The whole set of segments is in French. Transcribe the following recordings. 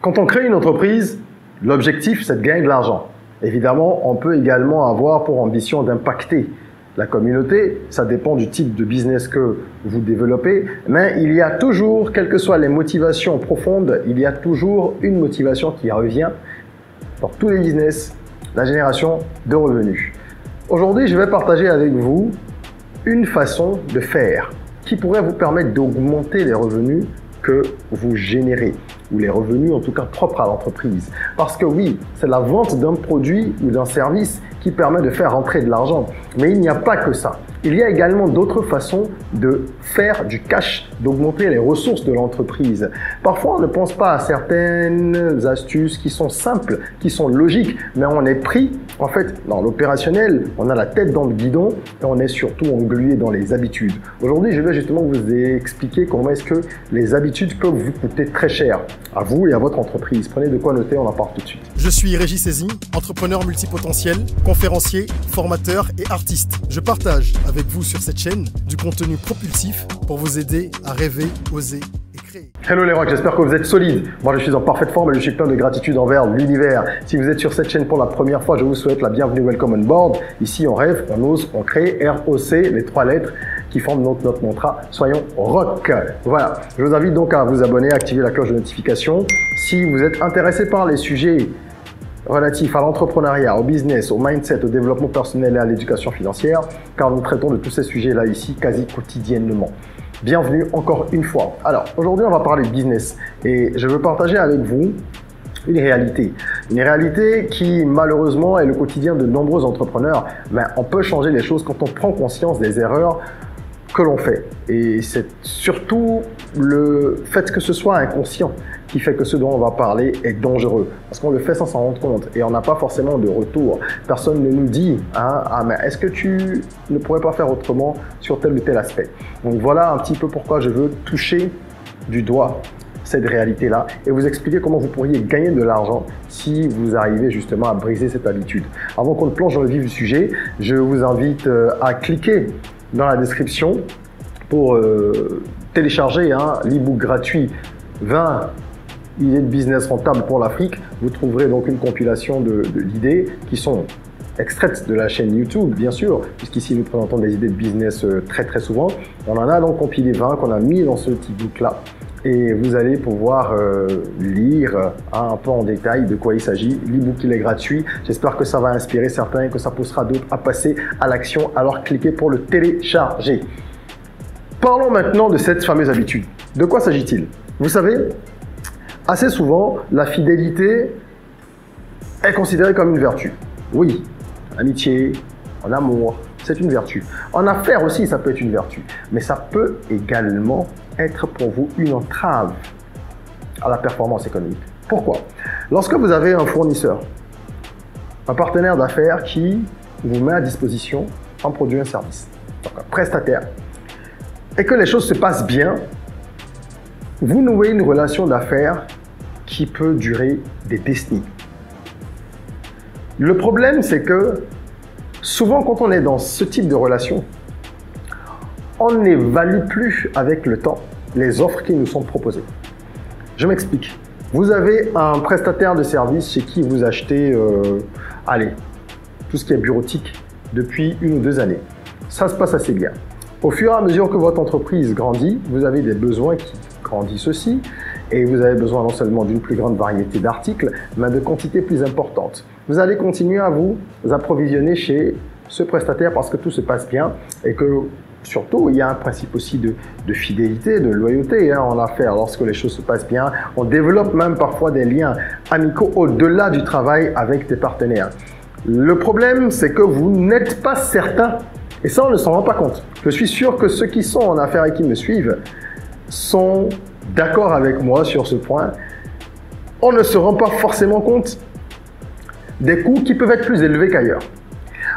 Quand on crée une entreprise, l'objectif, c'est de gagner de l'argent. Évidemment, on peut également avoir pour ambition d'impacter la communauté. Ça dépend du type de business que vous développez. Mais il y a toujours, quelles que soient les motivations profondes, il y a toujours une motivation qui revient dans tous les business, la génération de revenus. Aujourd'hui, je vais partager avec vous une façon de faire qui pourrait vous permettre d'augmenter les revenus que vous générez, ou les revenus en tout cas propres à l'entreprise. Parce que oui, c'est la vente d'un produit ou d'un service qui permet de faire rentrer de l'argent. Mais il n'y a pas que ça. Il y a également d'autres façons de faire du cash, d'augmenter les ressources de l'entreprise. Parfois, on ne pense pas à certaines astuces qui sont simples, qui sont logiques, mais on est pris, en fait, dans l'opérationnel, on a la tête dans le guidon et on est surtout englué dans les habitudes. Aujourd'hui, je vais justement vous expliquer comment est-ce que les habitudes peuvent vous coûter très cher, à vous et à votre entreprise. Prenez de quoi noter, on en parle tout de suite. Je suis Régis Sezin, entrepreneur multipotentiel, conférencier, formateur et artiste. Je partage avec vous sur cette chaîne du contenu propulsif pour vous aider à rêver, oser et créer. Hello les rocks, j'espère que vous êtes solides. Moi je suis en parfaite forme et je suis plein de gratitude envers l'univers. Si vous êtes sur cette chaîne pour la première fois, je vous souhaite la bienvenue, welcome on board. Ici on rêve, on ose, on crée, ROC, les 3 lettres qui forment notre mantra, soyons rock. Voilà, je vous invite donc à vous abonner, à activer la cloche de notification. Si vous êtes intéressé par les sujets relatifs à l'entrepreneuriat, au business, au mindset, au développement personnel et à l'éducation financière, car nous traitons de tous ces sujets-là ici quasi quotidiennement. Bienvenue encore une fois. Alors, aujourd'hui, on va parler de business et je veux partager avec vous une réalité. Une réalité qui, malheureusement, est le quotidien de nombreux entrepreneurs. Mais on peut changer les choses quand on prend conscience des erreurs que l'on fait. Et c'est surtout le fait que ce soit inconscient qui fait que ce dont on va parler est dangereux. Parce qu'on le fait sans s'en rendre compte et on n'a pas forcément de retour. Personne ne nous dit hein, « Ah, mais est-ce que tu ne pourrais pas faire autrement sur tel ou tel aspect ?» Donc voilà un petit peu pourquoi je veux toucher du doigt cette réalité-là et vous expliquer comment vous pourriez gagner de l'argent si vous arrivez justement à briser cette habitude. Avant qu'on ne plonge dans le vif du sujet, je vous invite à cliquer dans la description pour télécharger l'e-book gratuit 20 idées de business rentables pour l'Afrique. Vous trouverez donc une compilation d'idées qui sont extraites de la chaîne YouTube, bien sûr, puisqu'ici nous présentons des idées de business très souvent. On en a donc compilé 20 qu'on a mis dans ce petit book-là. Et vous allez pouvoir lire un peu en détail de quoi il s'agit. L'e-book, il est gratuit. J'espère que ça va inspirer certains et que ça poussera d'autres à passer à l'action. Alors cliquez pour le télécharger. Parlons maintenant de cette fameuse habitude. De quoi s'agit-il? Vous savez, assez souvent, la fidélité est considérée comme une vertu. Oui, en amitié, en amour, c'est une vertu. En affaires aussi, ça peut être une vertu. Mais ça peut également être pour vous une entrave à la performance économique. Pourquoi? Lorsque vous avez un fournisseur, un partenaire d'affaires qui vous met à disposition un produit, un service, donc un prestataire, et que les choses se passent bien, vous nouez une relation d'affaires qui peut durer des décennies. Le problème, c'est que souvent, quand on est dans ce type de relation, on n'évalue plus avec le temps les offres qui nous sont proposées. Je m'explique. Vous avez un prestataire de service chez qui vous achetez, tout ce qui est bureautique depuis 1 ou 2 années. Ça se passe assez bien. Au fur et à mesure que votre entreprise grandit, vous avez des besoins qui grandissent aussi et vous avez besoin non seulement d'une plus grande variété d'articles, mais de quantités plus importantes. Vous allez continuer à vous approvisionner chez ce prestataire parce que tout se passe bien et que surtout, il y a un principe aussi de fidélité, de loyauté en affaires. Lorsque les choses se passent bien, on développe même parfois des liens amicaux au-delà du travail avec des partenaires. Le problème, c'est que vous n'êtes pas certain, et ça, on ne s'en rend pas compte. Je suis sûr que ceux qui sont en affaires et qui me suivent sont d'accord avec moi sur ce point. On ne se rend pas forcément compte des coûts qui peuvent être plus élevés qu'ailleurs.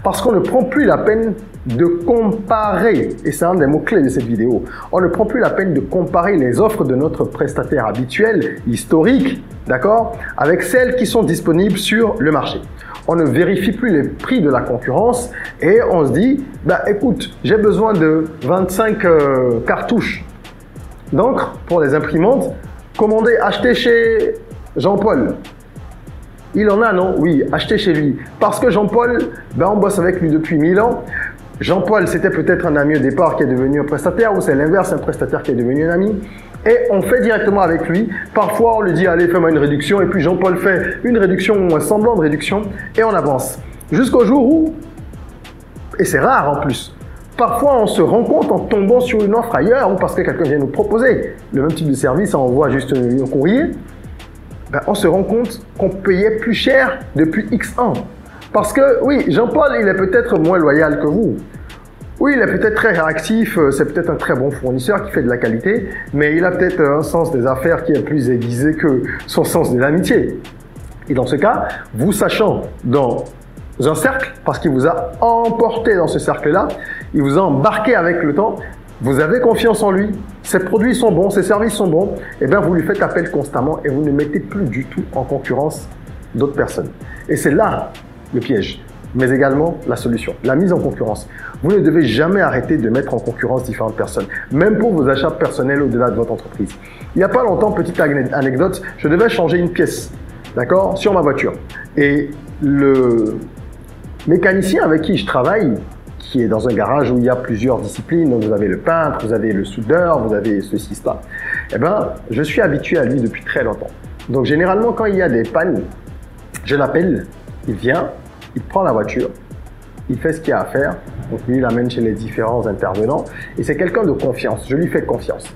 Parce qu'on ne prend plus la peine de comparer, et c'est un des mots-clés de cette vidéo, on ne prend plus la peine de comparer les offres de notre prestataire habituel, historique, d'accord, avec celles qui sont disponibles sur le marché. On ne vérifie plus les prix de la concurrence et on se dit, bah écoute, j'ai besoin de 25 cartouches d'encre pour les imprimantes, acheter chez Jean-Paul, il en a, non? Oui, achetez chez lui. Parce que Jean-Paul, ben, on bosse avec lui depuis 1000 ans. Jean-Paul, c'était peut-être un ami au départ qui est devenu un prestataire, ou c'est l'inverse, un prestataire qui est devenu un ami. Et on fait directement avec lui. Parfois, on lui dit, allez, fais-moi une réduction. Et puis Jean-Paul fait une réduction ou un semblant de réduction. Et on avance. Jusqu'au jour où, et c'est rare en plus, parfois on se rend compte en tombant sur une offre ailleurs ou parce que quelqu'un vient nous proposer le même type de service, on envoie juste un courrier, ben, on se rend compte qu'on payait plus cher depuis X ans. Parce que oui, Jean-Paul, il est peut-être moins loyal que vous. Oui, il est peut-être très réactif, c'est peut-être un très bon fournisseur qui fait de la qualité, mais il a peut-être un sens des affaires qui est plus aiguisé que son sens de l'amitié. Et dans ce cas, vous sachant dans un cercle, parce qu'il vous a emporté dans ce cercle-là, il vous a embarqué avec le temps, vous avez confiance en lui, ses produits sont bons, ses services sont bons, et bien vous lui faites appel constamment et vous ne mettez plus du tout en concurrence d'autres personnes. Et c'est là le piège, mais également la solution, la mise en concurrence. Vous ne devez jamais arrêter de mettre en concurrence différentes personnes, même pour vos achats personnels au-delà de votre entreprise. Il n'y a pas longtemps, petite anecdote, je devais changer une pièce, d'accord, sur ma voiture. Et le mécanicien avec qui je travaille, qui est dans un garage où il y a plusieurs disciplines, donc vous avez le peintre, vous avez le soudeur, vous avez ceci, cela, eh ben, je suis habitué à lui depuis très longtemps. Donc généralement, quand il y a des pannes, je l'appelle, il vient, il prend la voiture, il fait ce qu'il y a à faire, donc lui, il l'amène chez les différents intervenants, et c'est quelqu'un de confiance, je lui fais confiance.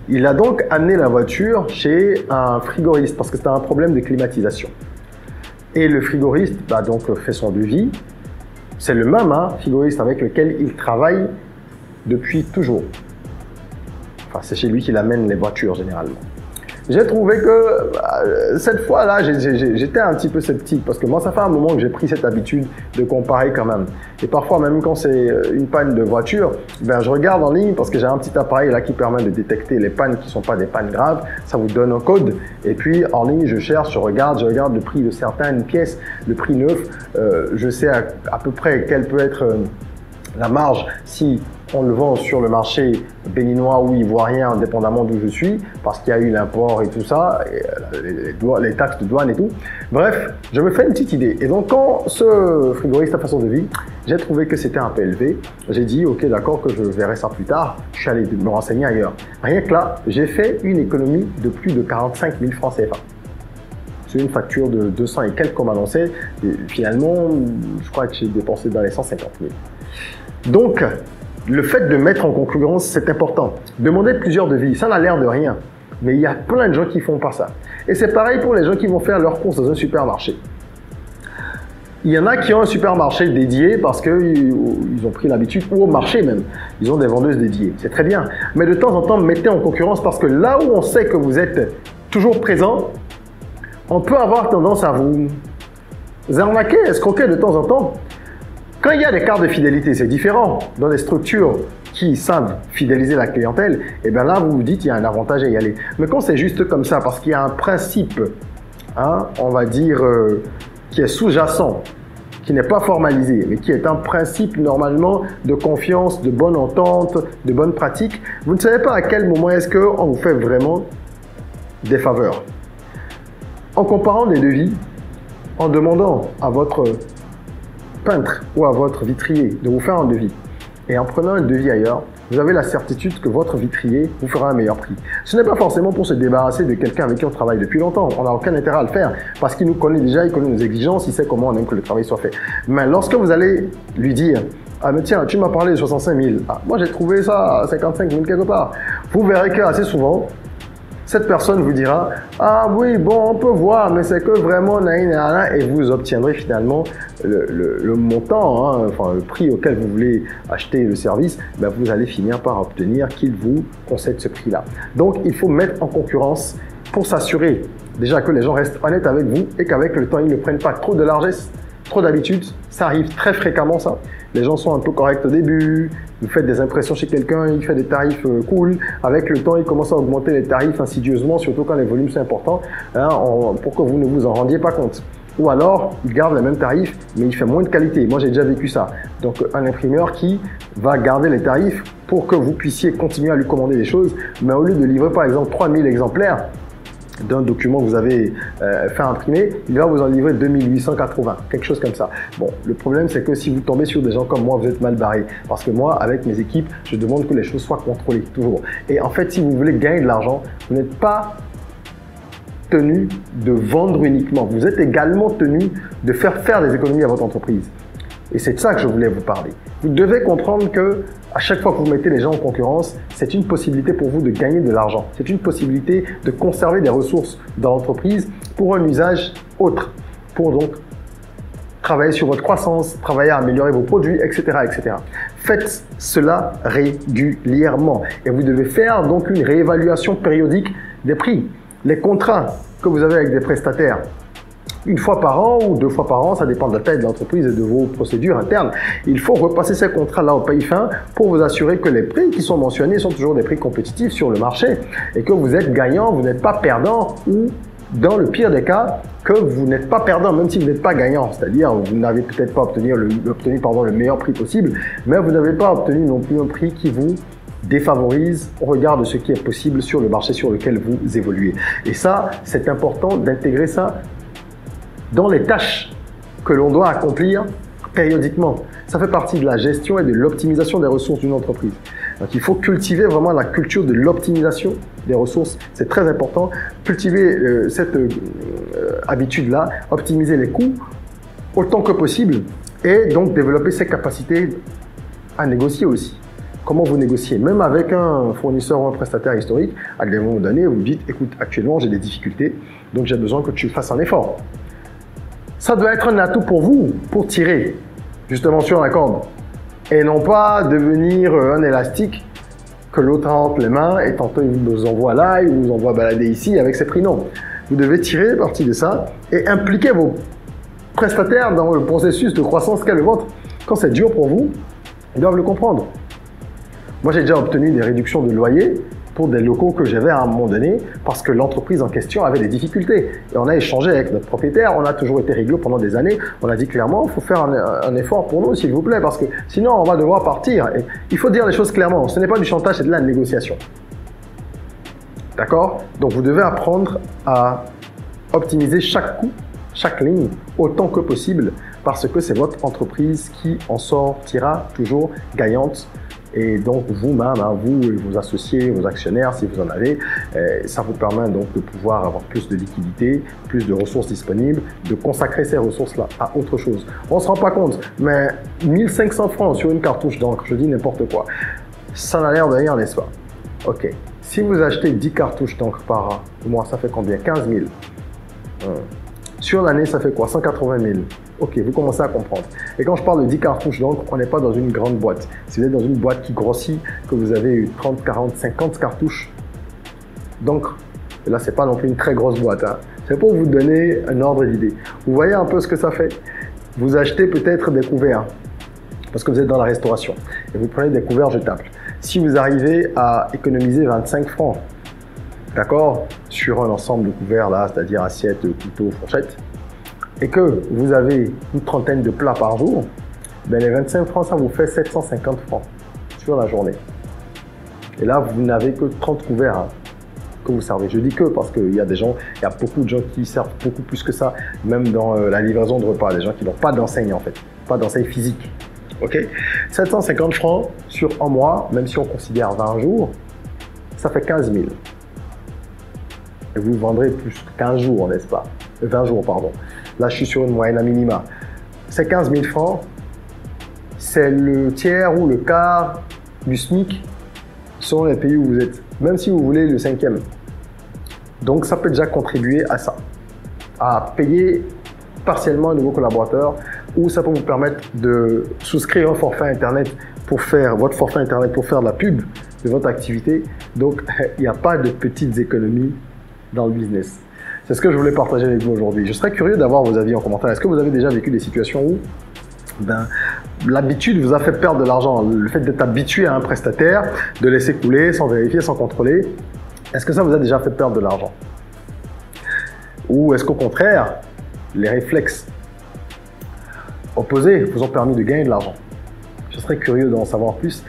Il a donc amené la voiture chez un frigoriste, parce que c'était un problème de climatisation. Et le frigoriste bah, donc, fait son devis. C'est le même frigoriste avec lequel il travaille depuis toujours. Enfin, c'est chez lui qu'il amène les voitures généralement. J'ai trouvé que cette fois-là, j'étais un petit peu sceptique parce que moi, ça fait un moment que j'ai pris cette habitude de comparer quand même. Et parfois, même quand c'est une panne de voiture, ben, je regarde en ligne parce que j'ai un petit appareil là qui permet de détecter les pannes qui ne sont pas des pannes graves. Ça vous donne un code. Et puis, en ligne, je cherche, je regarde le prix de certaines pièces, le prix neuf. Je sais à peu près quelle peut être la marge si on le vend sur le marché béninois ou ivoirien, indépendamment d'où je suis, parce qu'il y a eu l'import et tout ça, et les taxes de douane et tout. Bref, je me fais une petite idée. Et donc, quand ce frigoriste a fait son devis, j'ai trouvé que c'était un peu élevé. J'ai dit, ok, d'accord, que je verrai ça plus tard. Je suis allé me renseigner ailleurs. Rien que là, j'ai fait une économie de plus de 45 000 francs CFA. C'est une facture de 200 et quelques comme annoncé. Et finalement, je crois que j'ai dépensé dans les 150 000. Donc, le fait de mettre en concurrence, c'est important. Demander plusieurs devis, ça n'a l'air de rien. Mais il y a plein de gens qui font pas ça. Et c'est pareil pour les gens qui vont faire leurs courses dans un supermarché. Il y en a qui ont un supermarché dédié parce qu'ils ont pris l'habitude, ou au marché même, ils ont des vendeuses dédiées. C'est très bien. Mais de temps en temps, mettez en concurrence parce que là où on sait que vous êtes toujours présent, on peut avoir tendance à vous arnaquer, escroquer de temps en temps. Quand il y a des cartes de fidélité, c'est différent. Dans des structures qui savent fidéliser la clientèle, et bien là, vous vous dites qu'il y a un avantage à y aller. Mais quand c'est juste comme ça, parce qu'il y a un principe, on va dire, qui est sous-jacent, qui n'est pas formalisé, mais qui est un principe normalement de confiance, de bonne entente, de bonne pratique, vous ne savez pas à quel moment est-ce qu'on vous fait vraiment des faveurs. En comparant des devis, en demandant à votre peintre ou à votre vitrier de vous faire un devis et en prenant un devis ailleurs, vous avez la certitude que votre vitrier vous fera un meilleur prix. Ce n'est pas forcément pour se débarrasser de quelqu'un avec qui on travaille depuis longtemps. On n'a aucun intérêt à le faire parce qu'il nous connaît déjà, il connaît nos exigences, il sait comment on aime que le travail soit fait. Mais lorsque vous allez lui dire « Ah mais tiens, tu m'as parlé de 65 000. Ah, moi j'ai trouvé ça à 55 000 quelque part. » Vous verrez qu'assez souvent, cette personne vous dira « Ah oui, bon, on peut voir, mais c'est que vraiment, et vous obtiendrez finalement le montant, enfin le prix auquel vous voulez acheter le service, ben vous allez finir par obtenir qu'il vous concède ce prix-là. Donc, il faut mettre en concurrence pour s'assurer déjà que les gens restent honnêtes avec vous et qu'avec le temps, ils ne prennent pas trop de largesse, trop d'habitude. Ça arrive très fréquemment, ça. Les gens sont un peu corrects au début, vous faites des impressions chez quelqu'un, il fait des tarifs cool. Avec le temps, il commence à augmenter les tarifs insidieusement, surtout quand les volumes sont importants, pour que vous ne vous en rendiez pas compte. Ou alors, il garde les mêmes tarifs, mais il fait moins de qualité. Moi, j'ai déjà vécu ça. Donc, un imprimeur qui va garder les tarifs pour que vous puissiez continuer à lui commander des choses, mais au lieu de livrer, par exemple, 3000 exemplaires, d'un document que vous avez fait imprimer, il va vous en livrer 2880, quelque chose comme ça. Bon, le problème, c'est que si vous tombez sur des gens comme moi, vous êtes mal barré. Parce que moi, avec mes équipes, je demande que les choses soient contrôlées, toujours. Et en fait, si vous voulez gagner de l'argent, vous n'êtes pas tenu de vendre uniquement. Vous êtes également tenu de faire des économies à votre entreprise. Et c'est de ça que je voulais vous parler. Vous devez comprendre que à chaque fois que vous mettez les gens en concurrence, c'est une possibilité pour vous de gagner de l'argent. C'est une possibilité de conserver des ressources dans l'entreprise pour un usage autre. Pour donc travailler sur votre croissance, travailler à améliorer vos produits, etc., etc. Faites cela régulièrement. Et vous devez faire donc une réévaluation périodique des prix. Les contrats que vous avez avec des prestataires, une fois par an ou 2 fois par an, ça dépend de la taille de l'entreprise et de vos procédures internes. Il faut repasser ces contrats-là au paye fin pour vous assurer que les prix qui sont mentionnés sont toujours des prix compétitifs sur le marché et que vous êtes gagnant, vous n'êtes pas perdant ou, dans le pire des cas, que vous n'êtes pas perdant, même si vous n'êtes pas gagnant. C'est-à-dire, vous n'avez peut-être pas obtenu le meilleur prix possible, mais vous n'avez pas obtenu non plus un prix qui vous défavorise au regard de ce qui est possible sur le marché sur lequel vous évoluez. Et ça, c'est important d'intégrer ça dans les tâches que l'on doit accomplir périodiquement. Ça fait partie de la gestion et de l'optimisation des ressources d'une entreprise. Donc il faut cultiver vraiment la culture de l'optimisation des ressources. C'est très important. Cultiver cette habitude-là, optimiser les coûts autant que possible et donc développer ses capacités à négocier aussi. Comment vous négociez? Même avec un fournisseur ou un prestataire historique, à des moments donnés, vous dites, écoute, actuellement j'ai des difficultés, donc j'ai besoin que tu fasses un effort. Ça doit être un atout pour vous, pour tirer justement sur la corde. Et non pas devenir un élastique que l'autre a entre les mains et tantôt il vous envoie là, il vous envoie balader ici avec ses prix. Non. Vous devez tirer parti de ça et impliquer vos prestataires dans le processus de croissance qu'est le vôtre. Quand c'est dur pour vous, ils doivent le comprendre. Moi, j'ai déjà obtenu des réductions de loyer pour des locaux que j'avais à un moment donné parce que l'entreprise en question avait des difficultés. Et on a échangé avec notre propriétaire, on a toujours été rigoureux pendant des années. On a dit clairement, il faut faire un effort pour nous, s'il vous plaît, parce que sinon, on va devoir partir. Et il faut dire les choses clairement. Ce n'est pas du chantage, c'est de la négociation. D'accord? Donc, vous devez apprendre à optimiser chaque coût, chaque ligne, autant que possible, parce que c'est votre entreprise qui en sortira toujours gagnante. Et donc vous-même, vous et vos associés, vos actionnaires, si vous en avez, ça vous permet donc de pouvoir avoir plus de liquidité, plus de ressources disponibles, de consacrer ces ressources-là à autre chose. On ne se rend pas compte, mais 1500 francs sur une cartouche d'encre, je dis n'importe quoi, ça n'a l'air de rien, n'est-ce pas? Ok. Si vous achetez 10 cartouches d'encre par mois, ça fait combien? 15 000. Sur l'année, ça fait quoi? 180 000. Ok, vous commencez à comprendre. Et quand je parle de 10 cartouches d'encre, on n'est pas dans une grande boîte. Si vous êtes dans une boîte qui grossit, que vous avez eu 30, 40, 50 cartouches d'encre, et là, c'est pas non plus une très grosse boîte. C'est pour vous donner un ordre d'idée. Vous voyez un peu ce que ça fait? Vous achetez peut-être des couverts, parce que vous êtes dans la restauration, et vous prenez des couverts jetables. Si vous arrivez à économiser 25 francs, d'accord, sur un ensemble de couverts là, c'est-à-dire assiettes, couteaux, fourchettes, et que vous avez une trentaine de plats par jour, ben les 25 francs, ça vous fait 750 francs sur la journée. Et là, vous n'avez que 30 couverts que vous servez. Je dis que parce qu'il y a beaucoup de gens qui servent beaucoup plus que ça, même dans la livraison de repas, des gens qui n'ont pas d'enseigne en fait, pas d'enseigne physique. Ok, 750 francs sur un mois, même si on considère 20 jours, ça fait 15 000. Et vous vendrez plus que 15 jours, n'est-ce pas? 20 jours, pardon. Là, je suis sur une moyenne à minima. Ces 15 000 francs, c'est le tiers ou le quart du SMIC selon les pays où vous êtes. Même si vous voulez le 5e. Donc, ça peut déjà contribuer à ça. À payer partiellement un nouveau collaborateur ou ça peut vous permettre de souscrire un forfait Internet pour faire votre forfait Internet pour faire de la pub de votre activité. Donc, il n'y a pas de petites économies dans le business. C'est ce que je voulais partager avec vous aujourd'hui. Je serais curieux d'avoir vos avis en commentaire. Est-ce que vous avez déjà vécu des situations où l'habitude vous a fait perdre de l'argent? Le fait d'être habitué à un prestataire, de laisser couler sans vérifier, sans contrôler, est-ce que ça vous a déjà fait perdre de l'argent? Ou est-ce qu'au contraire, les réflexes opposés vous ont permis de gagner de l'argent? Je serais curieux d'en savoir plus.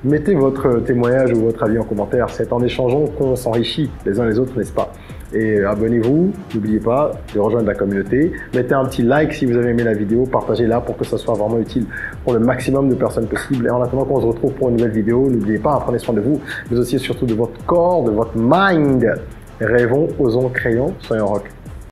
Mettez votre témoignage ou votre avis en commentaire. C'est en échangeant qu'on s'enrichit les uns les autres, n'est-ce pas? Et abonnez-vous, n'oubliez pas de rejoindre la communauté. Mettez un petit like si vous avez aimé la vidéo, partagez-la pour que ça soit vraiment utile pour le maximum de personnes possible. Et en attendant qu'on se retrouve pour une nouvelle vidéo, n'oubliez pas, prenez soin de vous, mais aussi et surtout de votre corps, de votre mind. Rêvons, osons, créons, soyons rock.